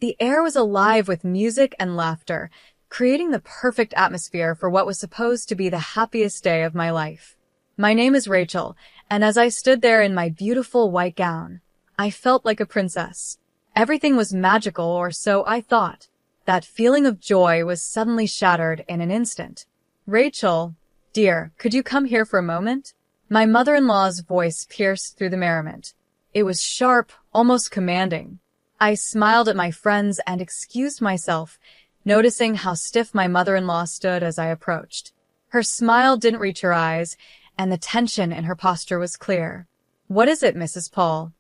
The air was alive with music and laughter, creating the perfect atmosphere for what was supposed to be the happiest day of my life. My name is Rachel, and as I stood there in my beautiful white gown, I felt like a princess. Everything was magical, or so I thought. That feeling of joy was suddenly shattered in an instant. Rachel, dear, could you come here for a moment? My mother-in-law's voice pierced through the merriment. It was sharp, almost commanding. I smiled at my friends and excused myself, noticing how stiff my mother-in-law stood as I approached. Her smile didn't reach her eyes, and the tension in her posture was clear. "What is it, Mrs. Paul?"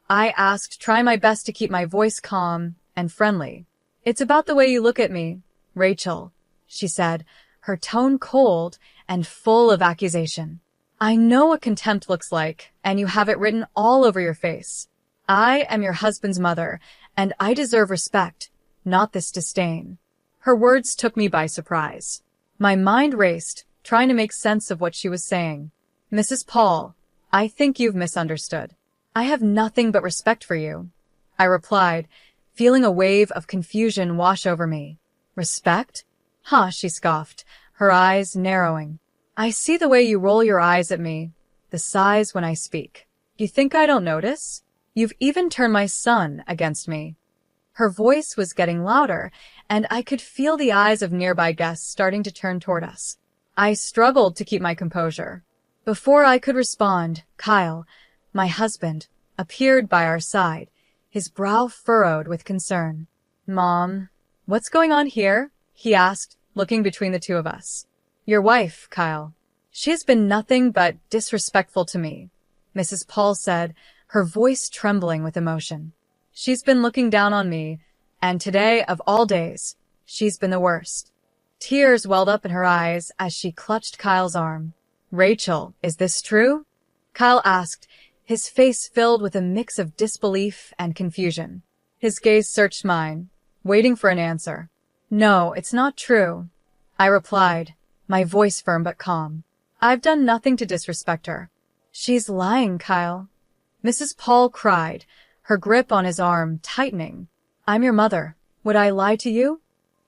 I asked, trying my best to keep my voice calm and friendly. "It's about the way you look at me, Rachel," she said, her tone cold and full of accusation. "I know what contempt looks like, and you have it written all over your face. I am your husband's mother, and I deserve respect, not this disdain." Her words took me by surprise. My mind raced, trying to make sense of what she was saying. "Mrs. Paul, I think you've misunderstood. I have nothing but respect for you," I replied, feeling a wave of confusion wash over me. "Respect? Huh," she scoffed, her eyes narrowing. "I see the way you roll your eyes at me, the sighs when I speak. You think I don't notice? You've even turned my son against me." Her voice was getting louder, and I could feel the eyes of nearby guests starting to turn toward us. I struggled to keep my composure. Before I could respond, Kyle, my husband, appeared by our side, his brow furrowed with concern. "Mom, what's going on here?" he asked, looking between the two of us. "Your wife, Kyle. She has been nothing but disrespectful to me," Mrs. Paul said, her voice trembling with emotion. "She's been looking down on me, and today, of all days, she's been the worst." Tears welled up in her eyes as she clutched Kyle's arm. "Rachel, is this true?" Kyle asked, his face filled with a mix of disbelief and confusion. His gaze searched mine, waiting for an answer. "No, it's not true," I replied, my voice firm but calm. "I've done nothing to disrespect her." "She's lying, Kyle," Mrs. Paul cried, her grip on his arm tightening. "I'm your mother. Would I lie to you?"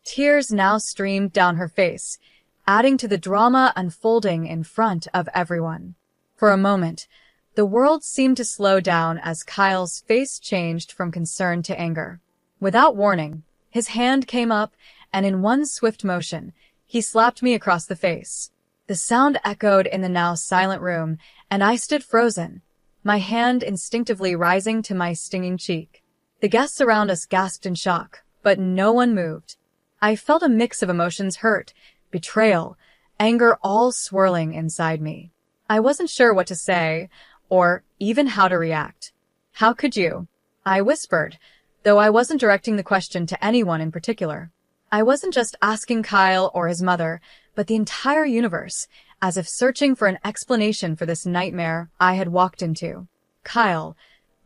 Tears now streamed down her face, adding to the drama unfolding in front of everyone. For a moment, the world seemed to slow down as Kyle's face changed from concern to anger. Without warning, his hand came up, and in one swift motion, he slapped me across the face. The sound echoed in the now silent room, and I stood frozen, my hand instinctively rising to my stinging cheek. The guests around us gasped in shock, but no one moved. I felt a mix of emotions: hurt, betrayal, anger, all swirling inside me. I wasn't sure what to say, or even how to react. "How could you?" I whispered, though I wasn't directing the question to anyone in particular. I wasn't just asking Kyle or his mother, but the entire universe, as if searching for an explanation for this nightmare I had walked into. Kyle,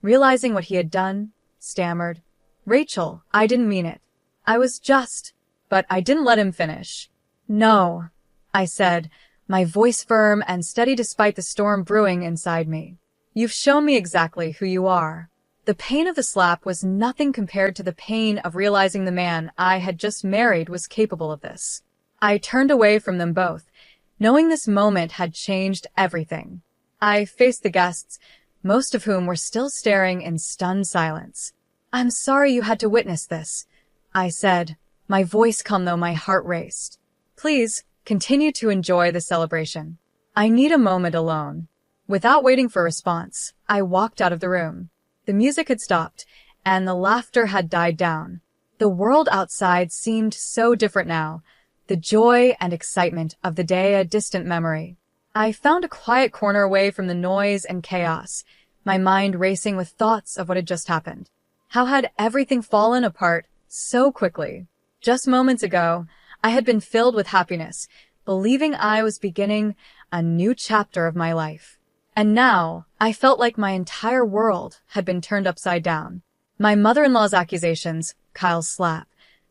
realizing what he had done, stammered, "Rachel, I didn't mean it. I was just..." But I didn't let him finish. "No," I said, my voice firm and steady despite the storm brewing inside me. "You've shown me exactly who you are." The pain of the slap was nothing compared to the pain of realizing the man I had just married was capable of this. I turned away from them both, knowing this moment had changed everything. I faced the guests, most of whom were still staring in stunned silence. "I'm sorry you had to witness this," I said, my voice calm though my heart raced. "Please, continue to enjoy the celebration. I need a moment alone." Without waiting for a response, I walked out of the room. The music had stopped, and the laughter had died down. The world outside seemed so different now, the joy and excitement of the day a distant memory. I found a quiet corner away from the noise and chaos, my mind racing with thoughts of what had just happened. How had everything fallen apart so quickly? Just moments ago, I had been filled with happiness, believing I was beginning a new chapter of my life. And now, I felt like my entire world had been turned upside down. My mother-in-law's accusations, Kyle's slap,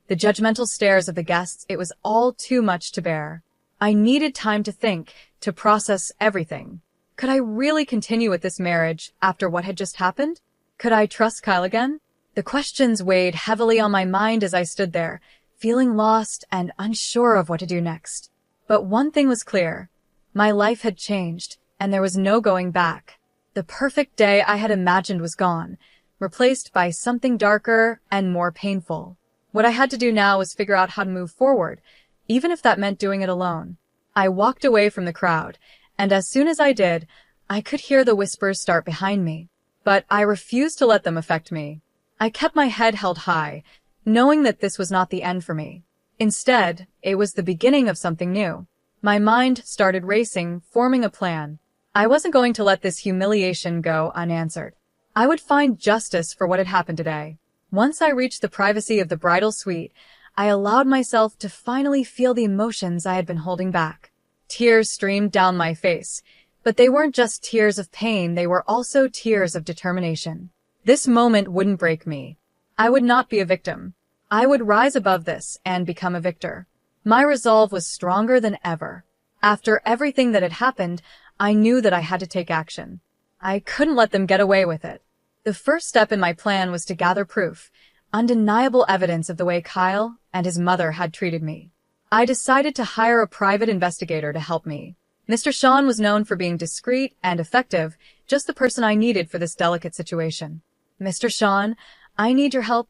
the judgmental stares of the guests, it was all too much to bear. I needed time to think, to process everything. Could I really continue with this marriage after what had just happened? Could I trust Kyle again? The questions weighed heavily on my mind as I stood there, feeling lost and unsure of what to do next. But one thing was clear. My life had changed, and there was no going back. The perfect day I had imagined was gone, replaced by something darker and more painful. What I had to do now was figure out how to move forward, even if that meant doing it alone. I walked away from the crowd, and as soon as I did, I could hear the whispers start behind me. But I refused to let them affect me. I kept my head held high, knowing that this was not the end for me. Instead, it was the beginning of something new. My mind started racing, forming a plan. I wasn't going to let this humiliation go unanswered. I would find justice for what had happened today. Once I reached the privacy of the bridal suite, I allowed myself to finally feel the emotions I had been holding back. Tears streamed down my face, but they weren't just tears of pain, they were also tears of determination. This moment wouldn't break me. I would not be a victim. I would rise above this and become a victor. My resolve was stronger than ever. After everything that had happened, I knew that I had to take action. I couldn't let them get away with it. The first step in my plan was to gather proof, undeniable evidence of the way Kyle and his mother had treated me. I decided to hire a private investigator to help me. Mr. Sean was known for being discreet and effective, just the person I needed for this delicate situation. "Mr. Sean, I need your help,"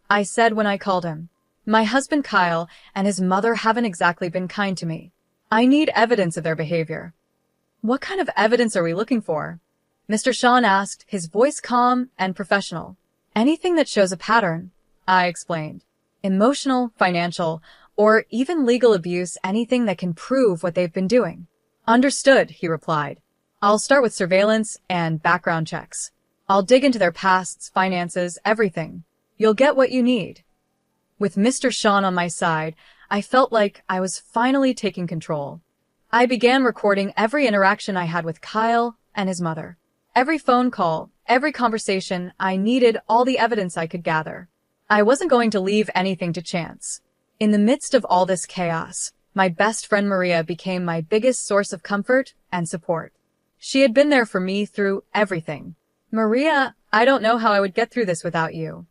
I said when I called him. "My husband Kyle and his mother haven't exactly been kind to me. I need evidence of their behavior." "What kind of evidence are we looking for?" Mr. Sean asked, his voice calm and professional. "Anything that shows a pattern," I explained. "Emotional, financial, or even legal abuse, anything that can prove what they've been doing." "Understood," he replied. "I'll start with surveillance and background checks. I'll dig into their pasts, finances, everything. You'll get what you need." With Mr. Sean on my side, I felt like I was finally taking control. I began recording every interaction I had with Kyle and his mother. Every phone call, every conversation, I needed all the evidence I could gather. I wasn't going to leave anything to chance. In the midst of all this chaos, my best friend Maria became my biggest source of comfort and support. She had been there for me through everything. "Maria, I don't know how I would get through this without you,"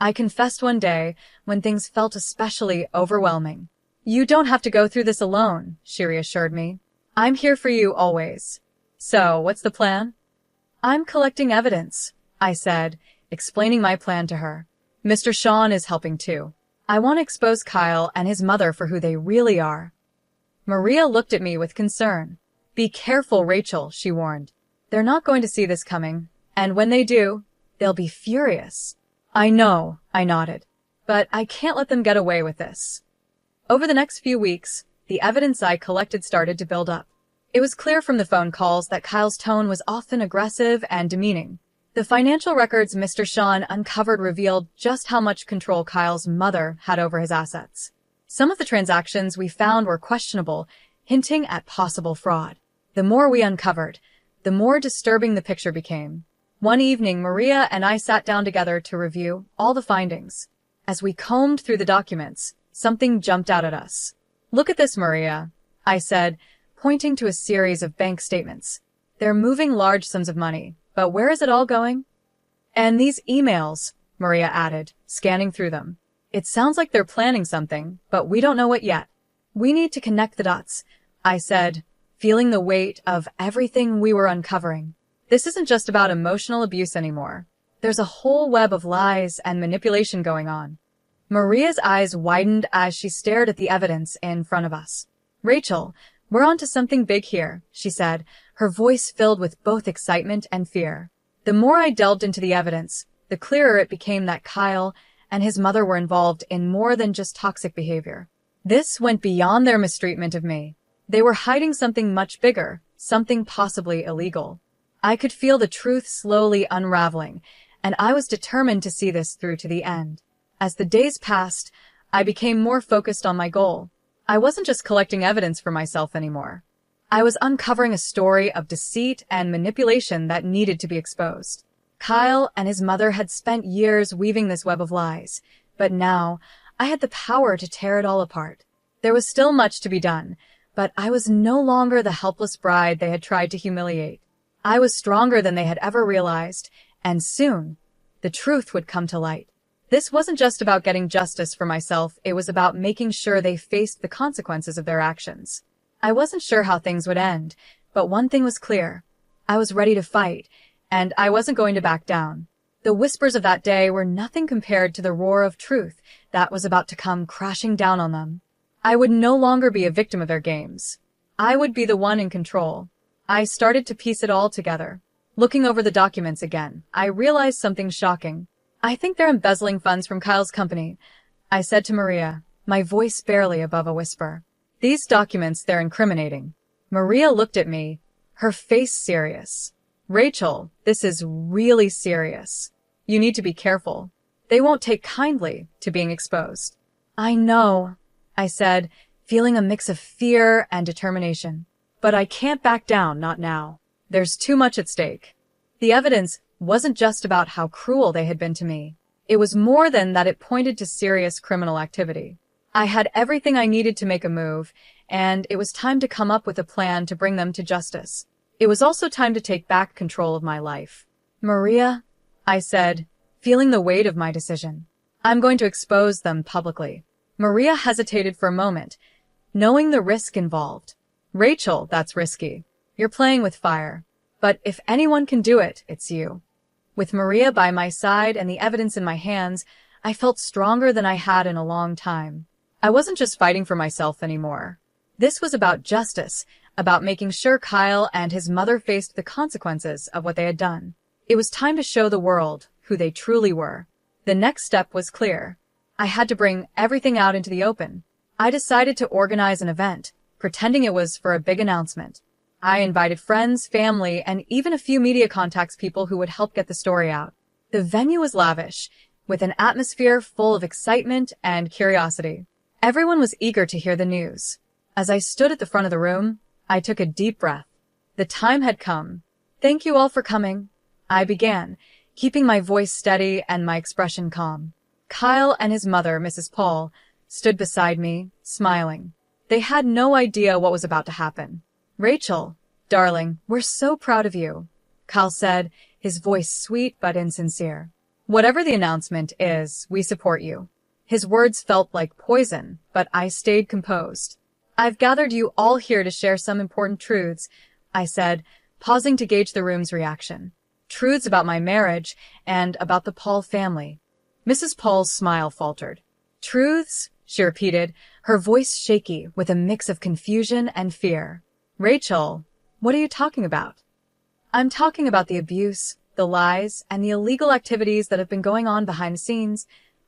I confessed one day when things felt especially overwhelming. "You don't have to go through this alone," she reassured me. "I'm here for you always." "So, what's the plan?" "I'm collecting evidence," I said, explaining my plan to her. "Mr. Sean is helping too. I want to expose Kyle and his mother for who they really are." Maria looked at me with concern. "Be careful, Rachel," she warned. "They're not going to see this coming, and when they do, they'll be furious." "I know," I nodded, "but I can't let them get away with this." Over the next few weeks, the evidence I collected started to build up. It was clear from the phone calls that Kyle's tone was often aggressive and demeaning. The financial records Mr. Sean uncovered revealed just how much control Kyle's mother had over his assets. Some of the transactions we found were questionable, hinting at possible fraud. The more we uncovered, the more disturbing the picture became. One evening, Maria and I sat down together to review all the findings. As we combed through the documents, something jumped out at us. "Look at this, Maria," I said, pointing to a series of bank statements. "They're moving large sums of money, but where is it all going?" "And these emails," Maria added, scanning through them. "It sounds like they're planning something, but we don't know what yet." "We need to connect the dots," I said, feeling the weight of everything we were uncovering. "This isn't just about emotional abuse anymore. There's a whole web of lies and manipulation going on." Maria's eyes widened as she stared at the evidence in front of us. "Rachel, we're on to something big here," she said, her voice filled with both excitement and fear. The more I delved into the evidence, the clearer it became that Kyle and his mother were involved in more than just toxic behavior. This went beyond their mistreatment of me. They were hiding something much bigger, something possibly illegal. I could feel the truth slowly unraveling, and I was determined to see this through to the end. As the days passed, I became more focused on my goal. I wasn't just collecting evidence for myself anymore. I was uncovering a story of deceit and manipulation that needed to be exposed. Kyle and his mother had spent years weaving this web of lies, but now I had the power to tear it all apart. There was still much to be done, but I was no longer the helpless bride they had tried to humiliate. I was stronger than they had ever realized, and soon the truth would come to light. This wasn't just about getting justice for myself, it was about making sure they faced the consequences of their actions. I wasn't sure how things would end, but one thing was clear. I was ready to fight, and I wasn't going to back down. The whispers of that day were nothing compared to the roar of truth that was about to come crashing down on them. I would no longer be a victim of their games. I would be the one in control. I started to piece it all together. Looking over the documents again, I realized something shocking. I think they're embezzling funds from Kyle's company, I said to Maria, my voice barely above a whisper. These documents, they're incriminating. Maria looked at me, her face serious. Rachel, this is really serious. You need to be careful. They won't take kindly to being exposed. I know, I said, feeling a mix of fear and determination. But I can't back down, not now. There's too much at stake. The evidence wasn't just about how cruel they had been to me. It was more than that, it pointed to serious criminal activity. I had everything I needed to make a move, and it was time to come up with a plan to bring them to justice. It was also time to take back control of my life. Maria, I said, feeling the weight of my decision. I'm going to expose them publicly. Maria hesitated for a moment, knowing the risk involved. Rachel, that's risky. You're playing with fire. But if anyone can do it, it's you. With Maria by my side and the evidence in my hands, I felt stronger than I had in a long time. I wasn't just fighting for myself anymore. This was about justice, about making sure Kyle and his mother faced the consequences of what they had done. It was time to show the world who they truly were. The next step was clear. I had to bring everything out into the open. I decided to organize an event, pretending it was for a big announcement. I invited friends, family, and even a few media contacts, people who would help get the story out. The venue was lavish, with an atmosphere full of excitement and curiosity. Everyone was eager to hear the news. As I stood at the front of the room, I took a deep breath. The time had come. Thank you all for coming, I began, keeping my voice steady and my expression calm. Kyle and his mother, Mrs. Paul, stood beside me, smiling. They had no idea what was about to happen. Rachel, darling, we're so proud of you, Kyle said, his voice sweet but insincere. Whatever the announcement is, we support you. His words felt like poison, but I stayed composed. I've gathered you all here to share some important truths, I said, pausing to gauge the room's reaction. Truths about my marriage and about the Paul family. Mrs. Paul's smile faltered. Truths? She repeated, her voice shaky with a mix of confusion and fear. Rachel, what are you talking about? I'm talking about the abuse, the lies, and the illegal activities that have been going on behind the scenes,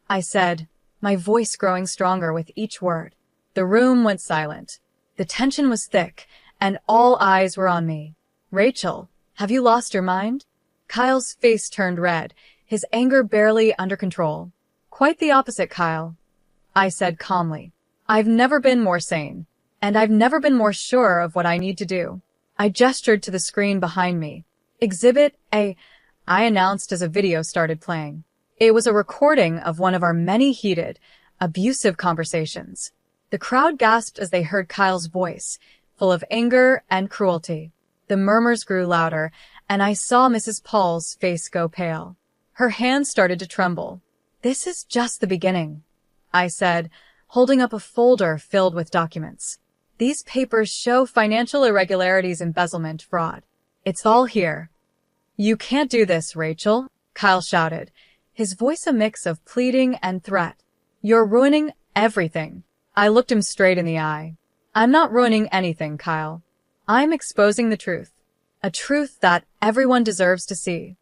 I said, my voice growing stronger with each word. The room went silent. The tension was thick, and all eyes were on me. Rachel, have you lost your mind? Kyle's face turned red, his anger barely under control. Quite the opposite, Kyle, I said calmly. I've never been more sane, and I've never been more sure of what I need to do. I gestured to the screen behind me. Exhibit A, I announced as a video started playing. It was a recording of one of our many heated, abusive conversations. The crowd gasped as they heard Kyle's voice, full of anger and cruelty. The murmurs grew louder, and I saw Mrs. Paul's face go pale. Her hands started to tremble. This is just the beginning, I said, holding up a folder filled with documents. These papers show financial irregularities, embezzlement, fraud. It's all here. You can't do this, Rachel, Kyle shouted, his voice a mix of pleading and threat. You're ruining everything. I looked him straight in the eye. I'm not ruining anything, Kyle. I'm exposing the truth. A truth that everyone deserves to see.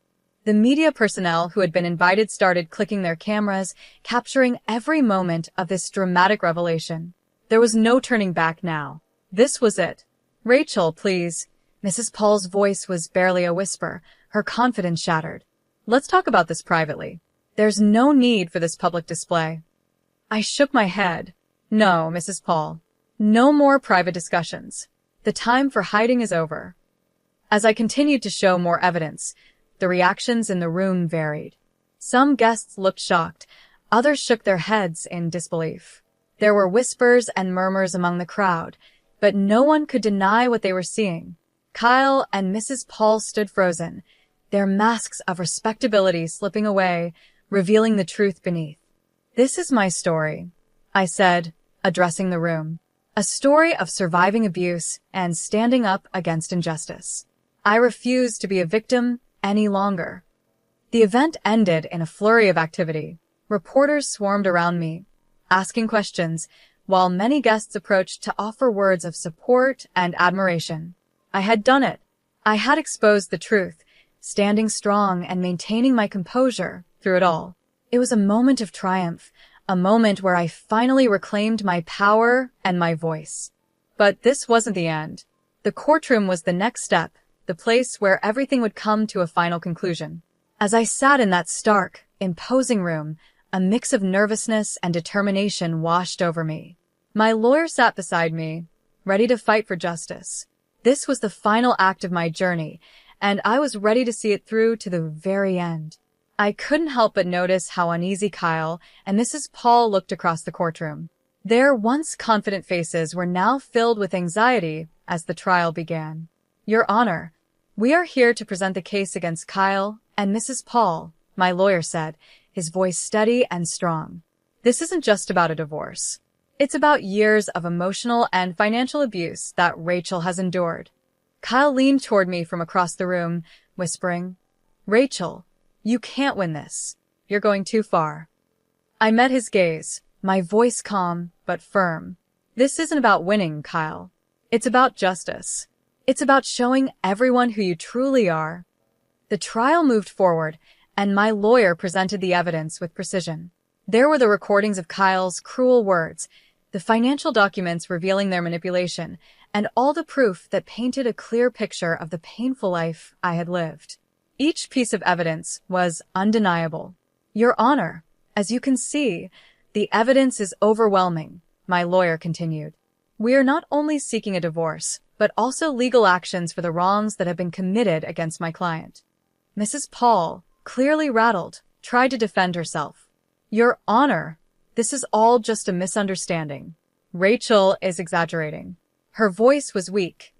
The media personnel who had been invited started clicking their cameras, capturing every moment of this dramatic revelation. There was no turning back now. This was it. Rachel, please. Mrs. Paul's voice was barely a whisper, her confidence shattered. Let's talk about this privately. There's no need for this public display. I shook my head. No, Mrs. Paul. No more private discussions. The time for hiding is over. As I continued to show more evidence, the reactions in the room varied. Some guests looked shocked, others shook their heads in disbelief. There were whispers and murmurs among the crowd, but no one could deny what they were seeing. Kyle and Mrs. Paul stood frozen, their masks of respectability slipping away, revealing the truth beneath. "This is my story," I said, addressing the room. "A story of surviving abuse and standing up against injustice. I refuse to be a victim any longer." The event ended in a flurry of activity. Reporters swarmed around me, asking questions, while many guests approached to offer words of support and admiration. I had done it. I had exposed the truth, standing strong and maintaining my composure through it all. It was a moment of triumph, a moment where I finally reclaimed my power and my voice. But this wasn't the end. The courtroom was the next step, the place where everything would come to a final conclusion. As I sat in that stark, imposing room, a mix of nervousness and determination washed over me. My lawyer sat beside me, ready to fight for justice. This was the final act of my journey, and I was ready to see it through to the very end. I couldn't help but notice how uneasy Kyle and Mrs. Paul looked across the courtroom. Their once confident faces were now filled with anxiety as the trial began. "Your Honor, we are here to present the case against Kyle and Mrs. Paul," my lawyer said, his voice steady and strong. "This isn't just about a divorce. It's about years of emotional and financial abuse that Rachel has endured." Kyle leaned toward me from across the room, whispering, "Rachel, you can't win this. You're going too far." I met his gaze, my voice calm but firm. "This isn't about winning, Kyle. It's about justice. It's about showing everyone who you truly are." The trial moved forward, and my lawyer presented the evidence with precision. There were the recordings of Kyle's cruel words, the financial documents revealing their manipulation, and all the proof that painted a clear picture of the painful life I had lived. Each piece of evidence was undeniable. "Your Honor, as you can see, the evidence is overwhelming," my lawyer continued. "We are not only seeking a divorce, but also legal actions for the wrongs that have been committed against my client." Mrs. Paul, clearly rattled, tried to defend herself. "Your Honor, this is all just a misunderstanding. Rachel is exaggerating." Her voice was weak,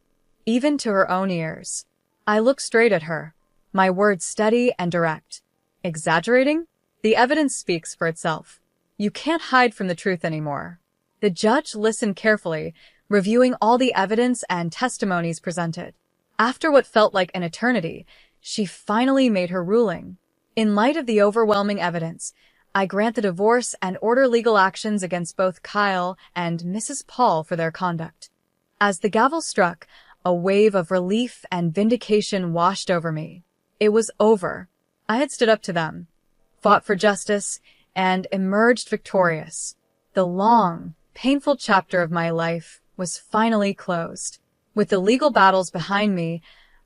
even to her own ears. I looked straight at her, my words steady and direct. "Exaggerating? The evidence speaks for itself. You can't hide from the truth anymore." The judge listened carefully, reviewing all the evidence and testimonies presented. After what felt like an eternity, she finally made her ruling. "In light of the overwhelming evidence, I grant the divorce and order legal actions against both Kyle and Mrs. Paul for their conduct." As the gavel struck, a wave of relief and vindication washed over me. It was over. I had stood up to them, fought for justice, and emerged victorious. The long, painful chapter of my life was finally closed. With the legal battles behind me,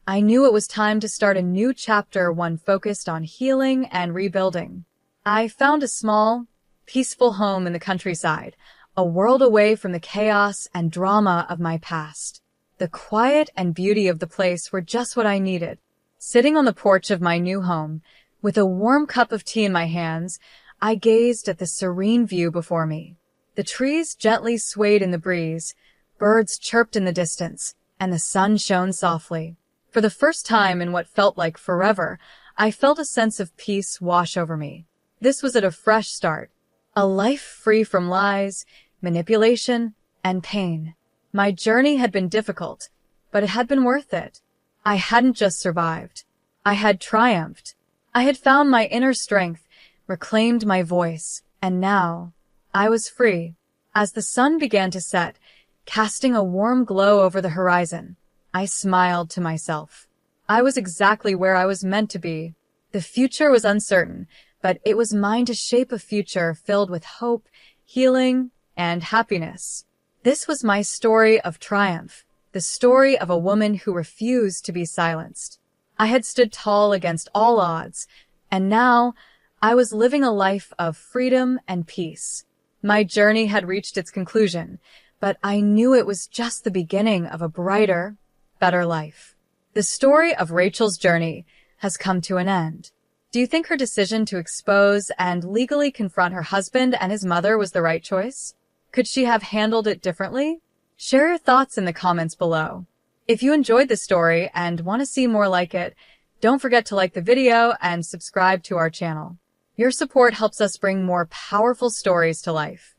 I knew it was time to start a new chapter, one focused on healing and rebuilding. I found a small, peaceful home in the countryside, a world away from the chaos and drama of my past. The quiet and beauty of the place were just what I needed. Sitting on the porch of my new home, with a warm cup of tea in my hands, I gazed at the serene view before me. The trees gently swayed in the breeze, birds chirped in the distance, and the sun shone softly. For the first time in what felt like forever, I felt a sense of peace wash over me. This was at a fresh start, a life free from lies, manipulation, and pain. My journey had been difficult, but it had been worth it. I hadn't just survived. I had triumphed. I had found my inner strength, reclaimed my voice, and now I was free. As the sun began to set, casting a warm glow over the horizon, I smiled to myself. I was exactly where I was meant to be. The future was uncertain, but it was mine to shape a future filled with hope, healing, and happiness. This was my story of triumph, the story of a woman who refused to be silenced. I had stood tall against all odds, and now I was living a life of freedom and peace. My journey had reached its conclusion, but I knew it was just the beginning of a brighter, better life. The story of Rachel's journey has come to an end. Do you think her decision to expose and legally confront her husband and his mother was the right choice? Could she have handled it differently? Share your thoughts in the comments below. If you enjoyed this story and want to see more like it, Don't forget to like the video and subscribe to our channel. Your support helps us bring more powerful stories to life.